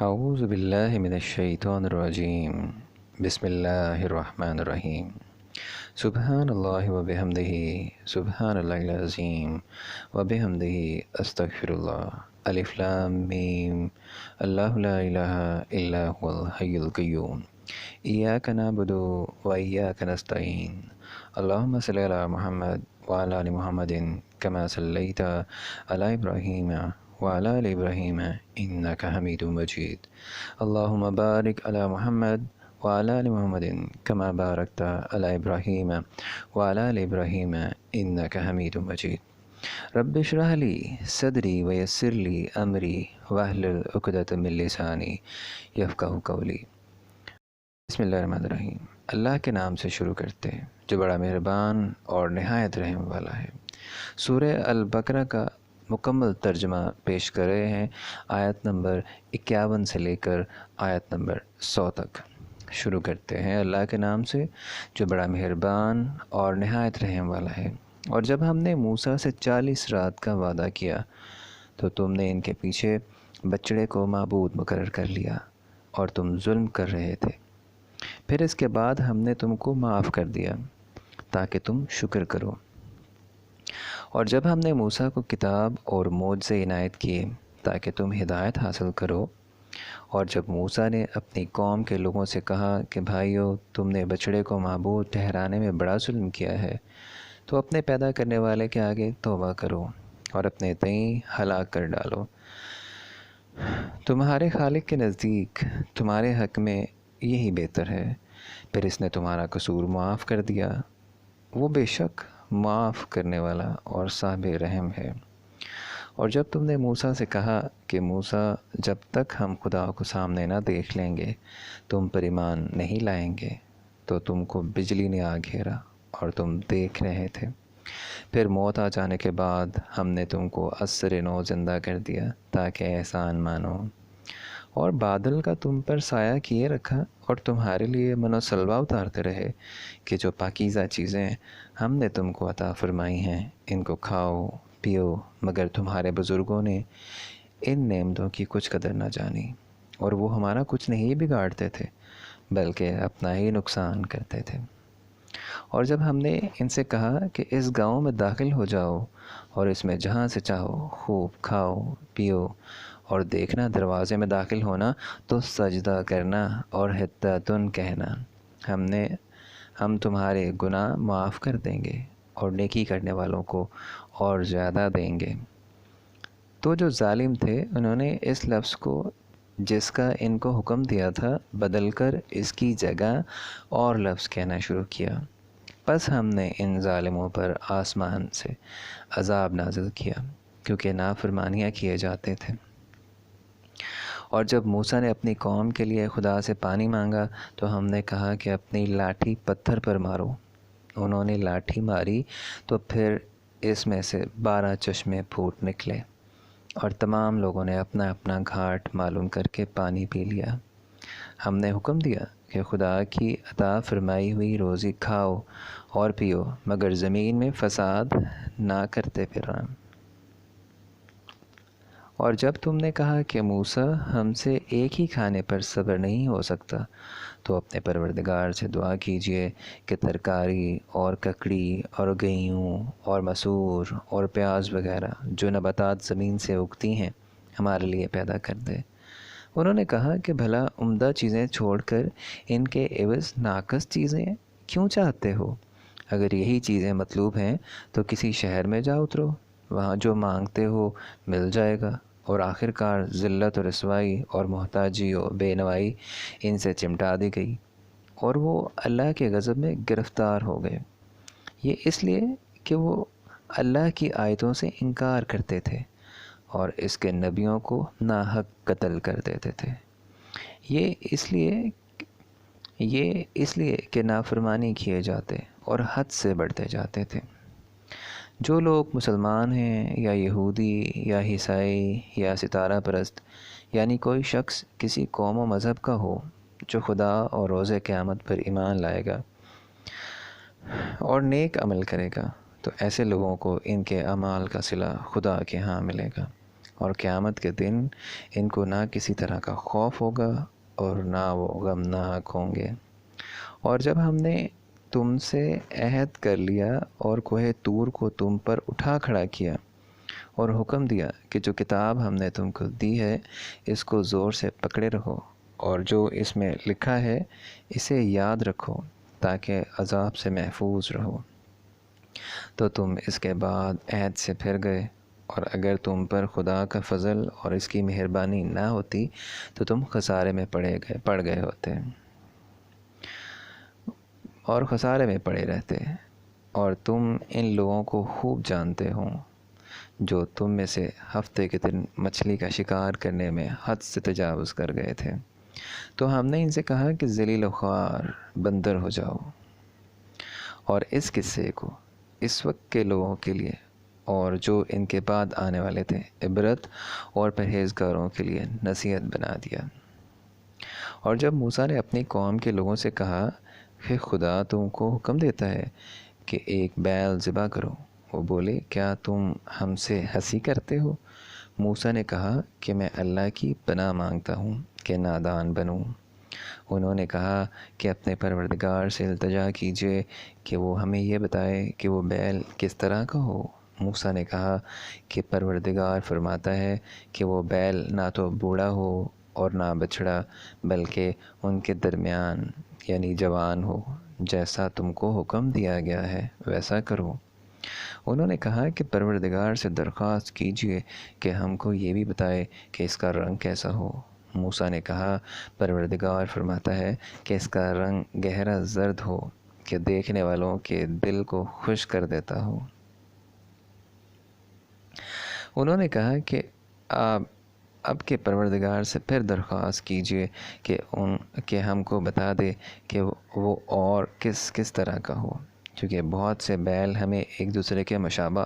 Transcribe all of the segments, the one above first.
اعوذ باللہ من الشیطان الرجیم بسم اللہ الرحمن الرحیم سبحان اللہ وبحمدہ سبحان اللہ العظیم وبحمدہ استغفر اللہ الف لام میم اللہ لا الہ الا هو الحی القیوم ایاک نعبد و ایاک نستعین اللہم صلی علی محمد وعلی آل محمد کما صلیت علی ابراہیم وعلی آل ابراہیم انک حمید مجید اللہم بارک علی محمد وعلی آل محمد کما بارکت علی ابراہیم وعلی آل ابراہیم انک حمید مجید رب اشرح لی صدری ویسر لی امری واحلل عقدۃ من لسانی یفقہوا قولی۔ بسم اللہ الرحمن الرحیم۔ اللہ کے نام سے شروع کرتے ہیں جو بڑا مہربان اور نہایت رحم والا ہے۔ سورہ البقرہ کا مکمل ترجمہ پیش کر رہے ہیں آیت نمبر 51 سے لے کر آیت نمبر 100 تک۔ شروع کرتے ہیں اللہ کے نام سے جو بڑا مہربان اور نہایت رحم والا ہے۔ اور جب ہم نے موسیٰ سے 40 رات کا وعدہ کیا تو تم نے ان کے پیچھے بچڑے کو معبود مقرر کر لیا اور تم ظلم کر رہے تھے۔ پھر اس کے بعد ہم نے تم کو معاف کر دیا تاکہ تم شکر کرو۔ اور جب ہم نے موسیٰ کو کتاب اور معجزے عنایت کیے تاکہ تم ہدایت حاصل کرو، اور جب موسیٰ نے اپنی قوم کے لوگوں سے کہا کہ بھائیو تم نے بچڑے کو معبود ٹھہرانے میں بڑا ظلم کیا ہے، تو اپنے پیدا کرنے والے کے آگے توبہ کرو اور اپنے تئیں ہلاک کر ڈالو۔ تمہارے خالق کے نزدیک تمہارے حق میں یہی بہتر ہے۔ پھر اس نے تمہارا قصور معاف کر دیا، وہ بے شک معاف کرنے والا اور صاحب رحم ہے۔ اور جب تم نے موسیٰ سے کہا کہ موسیٰ جب تک ہم خدا کو سامنے نہ دیکھ لیں گے تم پر ایمان نہیں لائیں گے، تو تم کو بجلی نے آ گھیرا اور تم دیکھ رہے تھے۔ پھر موت آ جانے کے بعد ہم نے تم کو عصر نو زندہ کر دیا تاکہ احسان مانو، اور بادل کا تم پر سایہ کیے رکھا اور تمہارے لیے من و سلوہ اتارتے رہے کہ جو پاکیزہ چیزیں ہم نے تم کو عطا فرمائی ہیں ان کو کھاؤ پیو، مگر تمہارے بزرگوں نے ان نعمتوں کی کچھ قدر نہ جانی، اور وہ ہمارا کچھ نہیں بگاڑتے تھے بلکہ اپنا ہی نقصان کرتے تھے۔ اور جب ہم نے ان سے کہا کہ اس گاؤں میں داخل ہو جاؤ اور اس میں جہاں سے چاہو خوب کھاؤ پیو، اور دیکھنا دروازے میں داخل ہونا تو سجدہ کرنا اور حطۃ کہنا، ہم تمہارے گناہ معاف کر دیں گے اور نیکی کرنے والوں کو اور زیادہ دیں گے۔ تو جو ظالم تھے انہوں نے اس لفظ کو جس کا ان کو حکم دیا تھا بدل کر اس کی جگہ اور لفظ کہنا شروع کیا، پس ہم نے ان ظالموں پر آسمان سے عذاب نازل کیا کیونکہ نافرمانیاں کیے جاتے تھے۔ اور جب موسیٰ نے اپنی قوم کے لیے خدا سے پانی مانگا تو ہم نے کہا کہ اپنی لاٹھی پتھر پر مارو۔ انہوں نے لاٹھی ماری تو پھر اس میں سے 12 چشمے پھوٹ نکلے، اور تمام لوگوں نے اپنا اپنا گھاٹ معلوم کر کے پانی پی لیا۔ ہم نے حکم دیا کہ خدا کی عطا فرمائی ہوئی روزی کھاؤ اور پیو، مگر زمین میں فساد نہ کرتے پھرنا۔ اور جب تم نے کہا کہ موسیٰ ہم سے ایک ہی کھانے پر صبر نہیں ہو سکتا، تو اپنے پروردگار سے دعا کیجیے کہ ترکاری اور ککڑی اور گیہوں اور مسور اور پیاز وغیرہ جو نباتات زمین سے اگتی ہیں ہمارے لیے پیدا کر دے۔ انہوں نے کہا کہ بھلا عمدہ چیزیں چھوڑ کر ان کے عوض ناقص چیزیں کیوں چاہتے ہو؟ اگر یہی چیزیں مطلوب ہیں تو کسی شہر میں جا اترو، وہاں جو مانگتے ہو مل جائے گا۔ اور آخر کار ذلت و رسوائی اور محتاجی و بے نوائی ان سے چمٹا دی گئی، اور وہ اللہ کے غضب میں گرفتار ہو گئے۔ یہ اس لیے کہ وہ اللہ کی آیتوں سے انکار کرتے تھے اور اس کے نبیوں کو ناحق قتل کر دیتے تھے۔ یہ اس لیے کہ نافرمانی کیے جاتے اور حد سے بڑھتے جاتے تھے۔ جو لوگ مسلمان ہیں یا یہودی یا عیسائی یا ستارہ پرست، یعنی کوئی شخص کسی قوم و مذہب کا ہو جو خدا اور روز قیامت پر ایمان لائے گا اور نیک عمل کرے گا، تو ایسے لوگوں کو ان کے اعمال کا صلہ خدا کے ہاں ملے گا۔ اور قیامت کے دن ان کو نہ کسی طرح کا خوف ہوگا اور نہ وہ غمناک ہوں گے۔ اور جب ہم نے تم سے عہد کر لیا اور کوہ طور کو تم پر اٹھا کھڑا کیا اور حکم دیا کہ جو کتاب ہم نے تم کو دی ہے اس کو زور سے پکڑے رہو، اور جو اس میں لکھا ہے اسے یاد رکھو تاکہ عذاب سے محفوظ رہو، تو تم اس کے بعد عہد سے پھر گئے، اور اگر تم پر خدا کا فضل اور اس کی مہربانی نہ ہوتی تو تم خسارے میں پڑ گئے ہوتے اور خسارے میں پڑے رہتے۔ اور تم ان لوگوں کو خوب جانتے ہو جو تم میں سے ہفتے کے دن مچھلی کا شکار کرنے میں حد سے تجاوز کر گئے تھے، تو ہم نے ان سے کہا کہ ذلیل و خوار بندر ہو جاؤ۔ اور اس قصے کو اس وقت کے لوگوں کے لیے اور جو ان کے بعد آنے والے تھے عبرت اور پرہیزگاروں کے لیے نصیحت بنا دیا۔ اور جب موسیٰ نے اپنی قوم کے لوگوں سے کہا کہ خدا تم کو حکم دیتا ہے کہ ایک بیل ذبح کرو، وہ بولے کیا تم ہم سے ہنسی کرتے ہو؟ موسیٰ نے کہا کہ میں اللہ کی پناہ مانگتا ہوں کہ نادان بنوں۔ انہوں نے کہا کہ اپنے پروردگار سے التجا کیجیے کہ وہ ہمیں یہ بتائے کہ وہ بیل کس طرح کا ہو۔ موسیٰ نے کہا کہ پروردگار فرماتا ہے کہ وہ بیل نہ تو بوڑھا ہو اور نہ بچھڑا، بلکہ ان کے درمیان یعنی جوان ہو، جیسا تم کو حکم دیا گیا ہے ویسا کرو۔ انہوں نے کہا کہ پروردگار سے درخواست کیجیے کہ ہم کو یہ بھی بتائے کہ اس کا رنگ کیسا ہو۔ موسیٰ نے کہا پروردگار فرماتا ہے کہ اس کا رنگ گہرا زرد ہو کہ دیکھنے والوں کے دل کو خوش کر دیتا ہو۔ انہوں نے کہا کہ اب کے پروردگار سے پھر درخواست کیجیے کہ ہم کو بتا دے کہ وہ اور کس طرح کا ہو، کیونکہ بہت سے بیل ہمیں ایک دوسرے کے مشابہ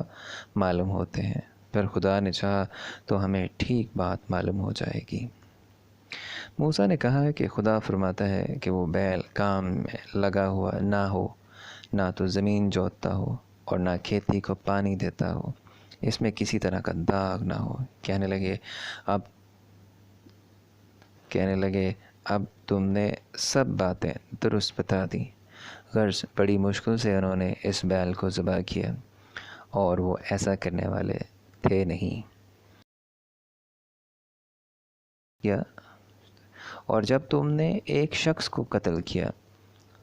معلوم ہوتے ہیں، پھر خدا نے چاہا تو ہمیں ٹھیک بات معلوم ہو جائے گی۔ موسیٰ نے کہا کہ خدا فرماتا ہے کہ وہ بیل کام میں لگا ہوا نہ ہو، نہ تو زمین جوتتا ہو اور نہ کھیتی کو پانی دیتا ہو، اس میں کسی طرح کا داغ نہ ہو۔ کہنے لگے اب تم نے سب باتیں درست بتا دی۔ غرض بڑی مشکل سے انہوں نے اس بیل کو ذبح کیا، اور وہ ایسا کرنے والے تھے نہیں۔ اور جب تم نے ایک شخص کو قتل کیا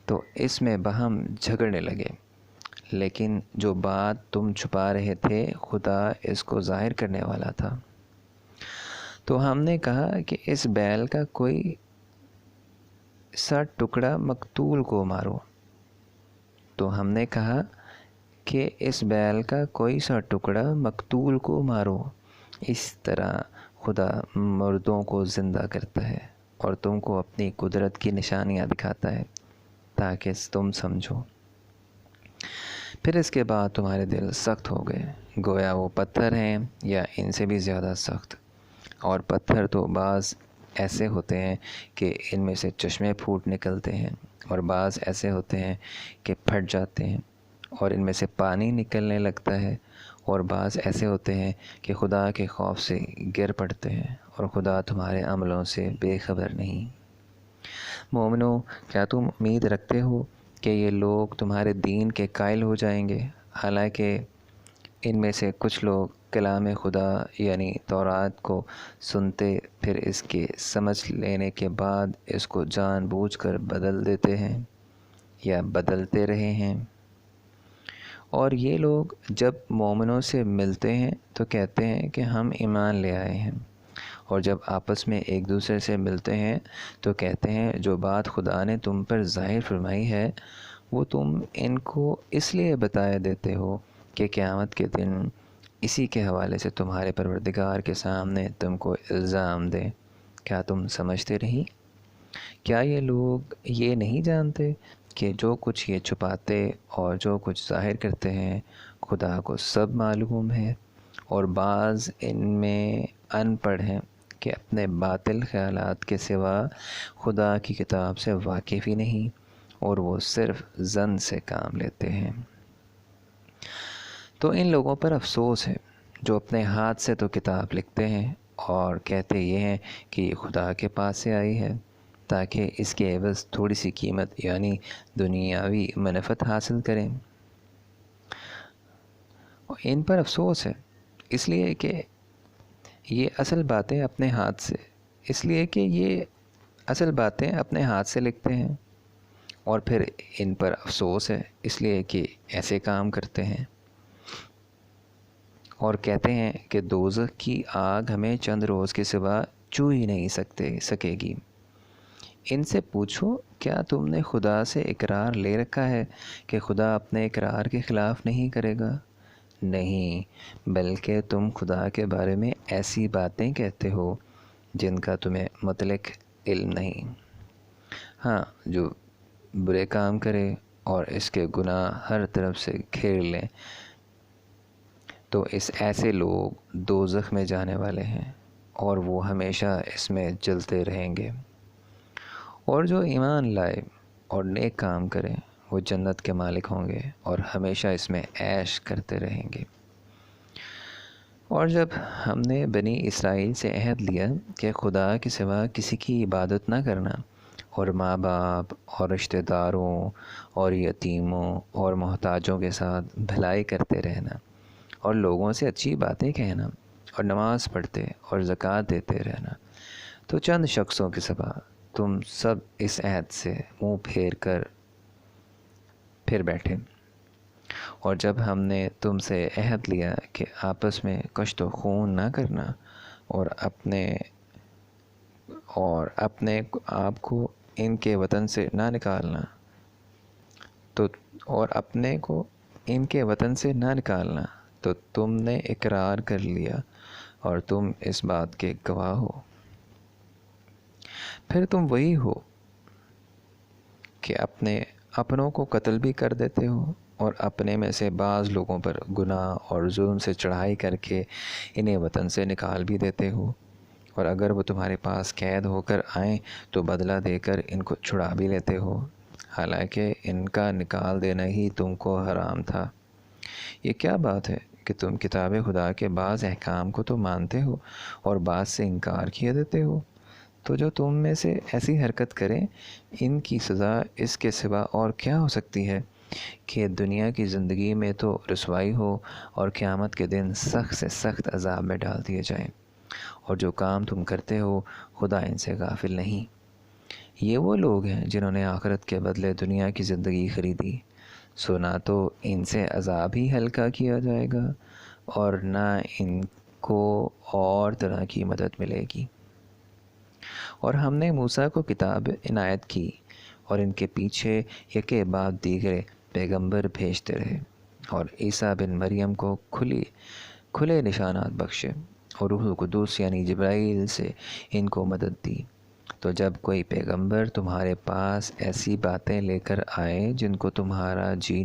تو اس میں باہم جھگڑنے لگے، لیکن جو بات تم چھپا رہے تھے خدا اس کو ظاہر کرنے والا تھا۔ تو ہم نے کہا کہ اس بیل کا کوئی سا ٹکڑا مقتول کو مارو۔ اس طرح خدا مردوں کو زندہ کرتا ہے اور تم کو اپنی قدرت کی نشانیاں دکھاتا ہے تاکہ تم سمجھو۔ پھر اس کے بعد تمہارے دل سخت ہو گئے، گویا وہ پتھر ہیں یا ان سے بھی زیادہ سخت۔ اور پتھر تو بعض ایسے ہوتے ہیں کہ ان میں سے چشمے پھوٹ نکلتے ہیں، اور بعض ایسے ہوتے ہیں کہ پھٹ جاتے ہیں اور ان میں سے پانی نکلنے لگتا ہے، اور بعض ایسے ہوتے ہیں کہ خدا کے خوف سے گر پڑتے ہیں، اور خدا تمہارے عملوں سے بے خبر نہیں۔ مومنو، کیا تم امید رکھتے ہو کہ یہ لوگ تمہارے دین کے قائل ہو جائیں گے؟ حالانکہ ان میں سے کچھ لوگ کلام خدا یعنی تورات کو سنتے پھر اس کے سمجھ لینے کے بعد اس کو جان بوجھ کر بدل دیتے ہیں یا بدلتے رہے ہیں۔ اور یہ لوگ جب مومنوں سے ملتے ہیں تو کہتے ہیں کہ ہم ایمان لے آئے ہیں، اور جب آپس میں ایک دوسرے سے ملتے ہیں تو کہتے ہیں جو بات خدا نے تم پر ظاہر فرمائی ہے وہ تم ان کو اس لیے بتائے دیتے ہو کہ قیامت کے دن اسی کے حوالے سے تمہارے پروردگار کے سامنے تم کو الزام دیں۔ کیا تم سمجھتے نہیں؟ کیا یہ لوگ یہ نہیں جانتے کہ جو کچھ یہ چھپاتے اور جو کچھ ظاہر کرتے ہیں خدا کو سب معلوم ہے؟ اور بعض ان میں ان پڑھ ہیں کہ اپنے باطل خیالات کے سوا خدا کی کتاب سے واقف ہی نہیں، اور وہ صرف ظن سے کام لیتے ہیں۔ تو ان لوگوں پر افسوس ہے جو اپنے ہاتھ سے تو کتاب لکھتے ہیں اور کہتے یہ ہیں کہ یہ خدا کے پاس سے آئی ہے تاکہ اس کے عوض تھوڑی سی قیمت یعنی دنیاوی منفعت حاصل کریں۔ ان پر افسوس ہے، اس لیے کہ یہ اصل باتیں اپنے ہاتھ سے لکھتے ہیں، اور پھر ان پر افسوس ہے اس لیے کہ ایسے کام کرتے ہیں، اور کہتے ہیں کہ دوزخ کی آگ ہمیں چند روز کے سوا چھو ہی نہیں سکے گی۔ ان سے پوچھو، کیا تم نے خدا سے اقرار لے رکھا ہے کہ خدا اپنے اقرار کے خلاف نہیں کرے گا؟ نہیں، بلکہ تم خدا کے بارے میں ایسی باتیں کہتے ہو جن کا تمہیں مطلق علم نہیں۔ ہاں، جو برے کام کرے اور اس کے گناہ ہر طرف سے گھیر لیں تو ایسے لوگ دوزخ میں جانے والے ہیں اور وہ ہمیشہ اس میں جلتے رہیں گے، اور جو ایمان لائے اور نیک کام کریں وہ جنت کے مالک ہوں گے اور ہمیشہ اس میں عیش کرتے رہیں گے۔ اور جب ہم نے بنی اسرائیل سے عہد لیا کہ خدا کے سوا کسی کی عبادت نہ کرنا، اور ماں باپ اور رشتہ داروں اور یتیموں اور محتاجوں کے ساتھ بھلائی کرتے رہنا، اور لوگوں سے اچھی باتیں کہنا، اور نماز پڑھتے اور زکوٰۃ دیتے رہنا، تو چند شخصوں کے سوا تم سب اس عہد سے منہ پھیر کر پھر بیٹھے۔ اور جب ہم نے تم سے عہد لیا کہ آپس میں کشت و خون نہ کرنا، اور اپنے آپ کو ان کے وطن سے نہ نکالنا، تو تم نے اقرار کر لیا اور تم اس بات کے گواہ ہو۔ پھر تم وہی ہو کہ اپنوں کو قتل بھی کر دیتے ہو، اور اپنے میں سے بعض لوگوں پر گناہ اور ظلم سے چڑھائی کر کے انہیں وطن سے نکال بھی دیتے ہو، اور اگر وہ تمہارے پاس قید ہو کر آئیں تو بدلہ دے کر ان کو چھڑا بھی لیتے ہو، حالانکہ ان کا نکال دینا ہی تم کو حرام تھا۔ یہ کیا بات ہے کہ تم کتاب خدا کے بعض احکام کو تو مانتے ہو اور بعض سے انکار کیے دیتے ہو؟ تو جو تم میں سے ایسی حرکت کریں، ان کی سزا اس کے سوا اور کیا ہو سکتی ہے کہ دنیا کی زندگی میں تو رسوائی ہو اور قیامت کے دن سخت سے سخت عذاب میں ڈال دیے جائیں، اور جو کام تم کرتے ہو خدا ان سے غافل نہیں۔ یہ وہ لوگ ہیں جنہوں نے آخرت کے بدلے دنیا کی زندگی خریدی، سو نہ تو ان سے عذاب ہی ہلکا کیا جائے گا اور نہ ان کو اور طرح کی مدد ملے گی۔ اور ہم نے موسیٰ کو کتاب عنایت کی اور ان کے پیچھے یکے بعد دیگرے پیغمبر بھیجتے رہے، اور عیسیٰ بن مریم کو کھلے نشانات بخشے، اور روح القدس یعنی جبرائیل سے ان کو مدد دی۔ تو جب کوئی پیغمبر تمہارے پاس ایسی باتیں لے کر آئے جن کو تمہارا جی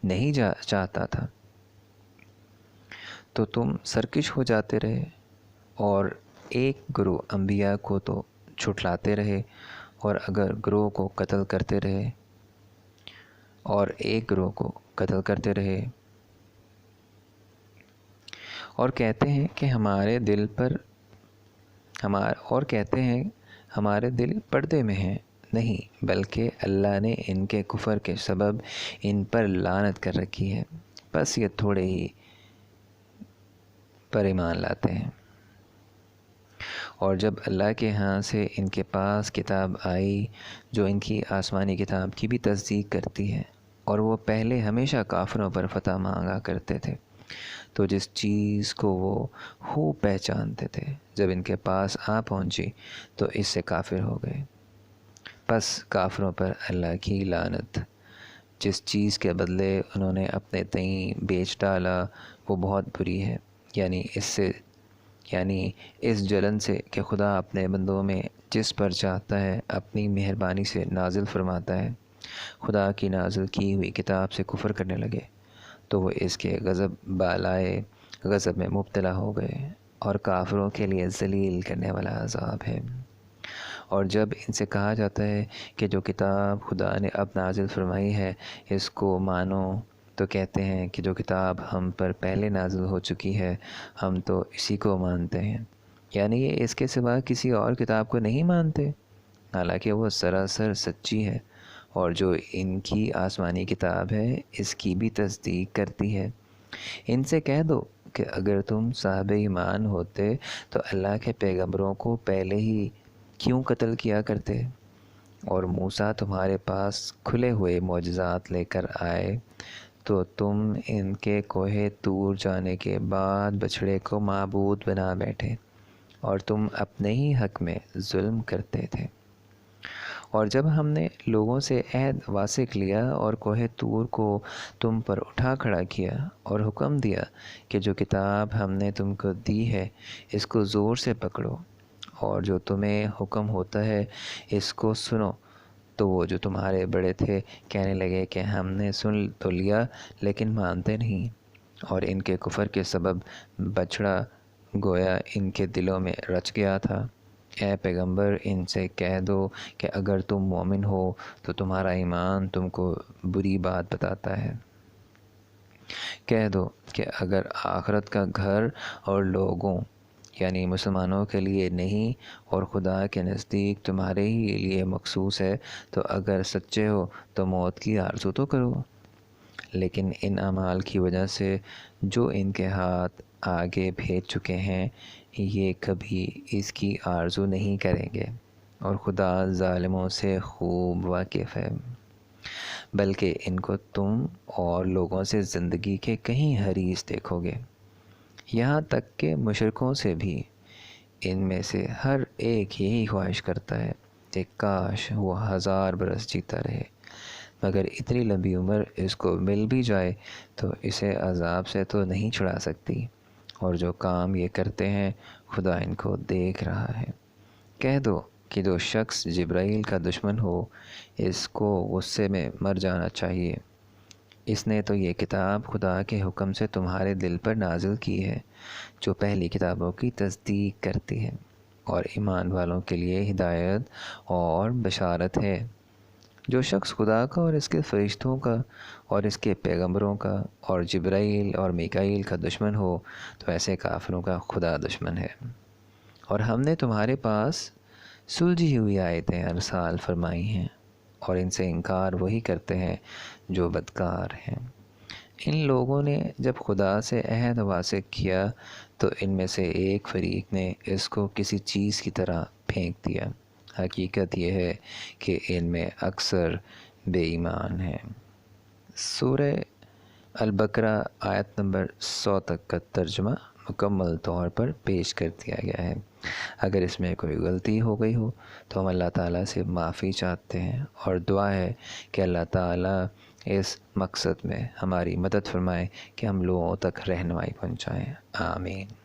نہیں چاہتا تھا تو تم سرکش ہو جاتے رہے، اور ایک گروہ انبیاء کو تو چھٹلاتے رہے، اور اگر گروہ کو قتل کرتے رہے، اور ایک گروہ کو قتل کرتے رہے، اور کہتے ہیں کہ ہمارے دل پردے میں ہیں، نہیں بلکہ اللہ نے ان کے کفر کے سبب ان پر لعنت کر رکھی ہے، بس یہ تھوڑے ہی پر ایمان لاتے ہیں۔ اور جب اللہ کے ہاں سے ان کے پاس کتاب آئی جو ان کی آسمانی کتاب کی بھی تصدیق کرتی ہے، اور وہ پہلے ہمیشہ کافروں پر فتح مانگا کرتے تھے، تو جس چیز کو وہ خوب پہچانتے تھے جب ان کے پاس آ پہنچی تو اس سے کافر ہو گئے۔ پس کافروں پر اللہ کی لعنت۔ جس چیز کے بدلے انہوں نے اپنے تئیں بیچ ڈالا وہ بہت بری ہے، یعنی اس جلن سے کہ خدا اپنے بندوں میں جس پر چاہتا ہے اپنی مہربانی سے نازل فرماتا ہے، خدا کی نازل کی ہوئی کتاب سے کفر کرنے لگے تو وہ اس کے بالائے غضب میں مبتلا ہو گئے، اور کافروں کے لیے ذلیل کرنے والا عذاب ہے۔ اور جب ان سے کہا جاتا ہے کہ جو کتاب خدا نے اب نازل فرمائی ہے اس کو مانو، تو کہتے ہیں کہ جو کتاب ہم پر پہلے نازل ہو چکی ہے ہم تو اسی کو مانتے ہیں، یعنی یہ اس کے سوا کسی اور کتاب کو نہیں مانتے، حالانکہ وہ سراسر سچی ہے، اور جو ان کی آسمانی کتاب ہے اس کی بھی تصدیق کرتی ہے۔ ان سے کہہ دو کہ اگر تم صاحب ایمان ہوتے تو اللہ کے پیغمبروں کو پہلے ہی کیوں قتل کیا کرتے، اور موسیٰ تمہارے پاس کھلے ہوئے معجزات لے کر آئے تو تم ان کے کوہ طور جانے کے بعد بچھڑے کو معبود بنا بیٹھے، اور تم اپنے ہی حق میں ظلم کرتے تھے۔ اور جب ہم نے لوگوں سے عہد واثق لیا اور کوہ طور کو تم پر اٹھا کھڑا کیا اور حکم دیا کہ جو کتاب ہم نے تم کو دی ہے اس کو زور سے پکڑو، اور جو تمہیں حکم ہوتا ہے اس کو سنو، تو وہ جو تمہارے بڑے تھے کہنے لگے کہ ہم نے سن تو لیا لیکن مانتے نہیں، اور ان کے کفر کے سبب بچڑا گویا ان کے دلوں میں رچ گیا تھا۔ اے پیغمبر ان سے کہہ دو کہ اگر تم مومن ہو تو تمہارا ایمان تم کو بری بات بتاتا ہے۔ کہہ دو کہ اگر آخرت کا گھر اور لوگوں یعنی مسلمانوں کے لیے نہیں اور خدا کے نزدیک تمہارے ہی لیے مخصوص ہے تو اگر سچے ہو تو موت کی آرزو تو کرو، لیکن ان اعمال کی وجہ سے جو ان کے ہاتھ آگے بھیج چکے ہیں یہ کبھی اس کی آرزو نہیں کریں گے، اور خدا ظالموں سے خوب واقف ہے۔ بلکہ ان کو تم اور لوگوں سے زندگی کے کہیں حریص دیکھو گے، یہاں تک کہ مشرکوں سے بھی ان میں سے ہر ایک یہی خواہش کرتا ہے کہ کاش وہ 1000 برس جیتا رہے، مگر اتنی لمبی عمر اس کو مل بھی جائے تو اسے عذاب سے تو نہیں چھڑا سکتی، اور جو کام یہ کرتے ہیں خدا ان کو دیکھ رہا ہے۔ کہہ دو کہ جو شخص جبرائیل کا دشمن ہو اس کو غصے میں مر جانا چاہیے، اس نے تو یہ کتاب خدا کے حکم سے تمہارے دل پر نازل کی ہے جو پہلی کتابوں کی تصدیق کرتی ہے، اور ایمان والوں کے لیے ہدایت اور بشارت ہے۔ جو شخص خدا کا اور اس کے فرشتوں کا اور اس کے پیغمبروں کا اور جبرائیل اور میکائیل کا دشمن ہو تو ایسے کافروں کا خدا دشمن ہے۔ اور ہم نے تمہارے پاس سلجھی ہوئی آیتیں ارسال فرمائی ہیں، اور ان سے انکار وہی کرتے ہیں جو بدکار ہیں۔ ان لوگوں نے جب خدا سے عہد واثق کیا تو ان میں سے ایک فریق نے اس کو کسی چیز کی طرح پھینک دیا، حقیقت یہ ہے کہ ان میں اکثر بے ایمان ہیں۔ سورہ البقرہ آیت نمبر 100 تک کا ترجمہ مکمل طور پر پیش کر دیا گیا ہے۔ اگر اس میں کوئی غلطی ہو گئی ہو تو ہم اللہ تعالیٰ سے معافی چاہتے ہیں، اور دعا ہے کہ اللہ تعالیٰ اس مقصد میں ہماری مدد فرمائے کہ ہم لوگوں تک رہنمائی پہنچائیں۔ آمین۔